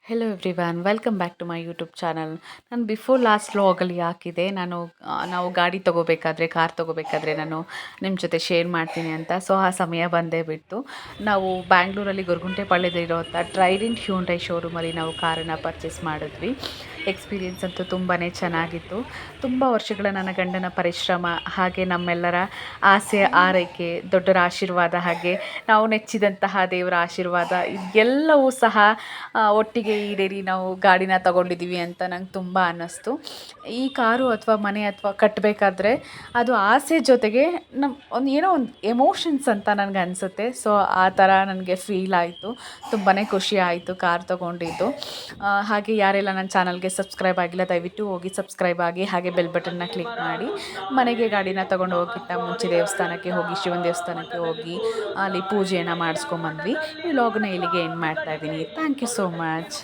Hello everyone welcome back to my YouTube channel. ನಾನು before last ವ್ಲಾಗಲ್ಲಿ ಹಾಕಿದೆ ನಾವು ಗಾಡಿ ತೊಗೋಬೇಕಾದ್ರೆ ಕಾರ್ ತೊಗೋಬೇಕಾದ್ರೆ ನಾನು ನಿಮ್ಮ ಜೊತೆ ಶೇರ್ ಮಾಡ್ತೀನಿ ಅಂತ. ಸೊ ಆ ಸಮಯ ಬಂದೇ ಬಿಟ್ಟು ನಾವು ಬ್ಯಾಂಗ್ಳೂರಲ್ಲಿ ಗೊರಗುಂಟೆಪಾಳ್ಯದಲ್ಲಿರುವಂಥ ಟ್ರೈಡೆಂಟ್ ಹ್ಯೂಂಡೈ ಶೋರೂಮಲ್ಲಿ ನಾವು ಕಾರನ್ನು ಪರ್ಚೇಸ್ ಮಾಡಿದ್ವಿ. ಎಕ್ಸ್ಪೀರಿಯೆನ್ಸ್ ಅಂತೂ ತುಂಬಾ ಚೆನ್ನಾಗಿತ್ತು. ತುಂಬ ವರ್ಷಗಳ ನನ್ನ ಗಂಡನ ಪರಿಶ್ರಮ ಹಾಗೆ ನಮ್ಮೆಲ್ಲರ ಆಸೆ ಆರೈಕೆ, ದೊಡ್ಡರ ಆಶೀರ್ವಾದ ಹಾಗೆ ನಾವು ನೆಚ್ಚಿದಂತಹ ದೇವರ ಆಶೀರ್ವಾದ ಇದೆಲ್ಲವೂ ಸಹ ಒಟ್ಟಿಗೆ ಈಡೇರಿ ನಾವು ಗಾಡಿನ ತಗೊಂಡಿದ್ದೀವಿ ಅಂತ ನಂಗೆ ತುಂಬ ಅನ್ನಿಸ್ತು. ಈ ಕಾರು ಅಥವಾ ಮನೆ ಅಥವಾ ಕಟ್ಟಬೇಕಾದ್ರೆ ಅದು ಆಸೆ ಜೊತೆಗೆ ಏನೋ ಒಂದು ಎಮೋಷನ್ಸ್ ಅಂತ ನನಗೆ ಅನಿಸುತ್ತೆ. ಸೊ ಆ ಥರ ನನಗೆ ಫೀಲ್ ಆಯಿತು. ತುಂಬಾ ಖುಷಿ ಆಯಿತು ಕಾರ್ ತೊಗೊಂಡಿದ್ದು. ಹಾಗೆ ಯಾರೆಲ್ಲ ನನ್ನ ಚಾನಲ್ಗೆ ಸಬ್ಸ್ಕ್ರೈಬ್ ಆಗಿಲ್ಲ ದಯವಿಟ್ಟು ಹೋಗಿ ಸಬ್ಸ್ಕ್ರೈಬ್ ಆಗಿ ಹಾಗೆ ಬೆಲ್ ಬಟನ್ನ ಕ್ಲಿಕ್ ಮಾಡಿ. ಮನೆಗೆ ಗಾಡಿನ ತೊಗೊಂಡು ಹೋಗೋಕ್ಕಿಂತ ಮುಂಚೆ ದೇವಸ್ಥಾನಕ್ಕೆ ಹೋಗಿ ಶಿವನ ದೇವಸ್ಥಾನಕ್ಕೆ ಹೋಗಿ ಅಲ್ಲಿ ಪೂಜೆಯನ್ನು ಮಾಡಿಸ್ಕೊಂಬಂದ್ವಿ. ಈ ವ್ಲಾಗ್ನ ಇಲ್ಲಿಗೆ ಎಂಡ್ ಮಾಡ್ತಾ ಇದ್ದೀನಿ. Thank you so much.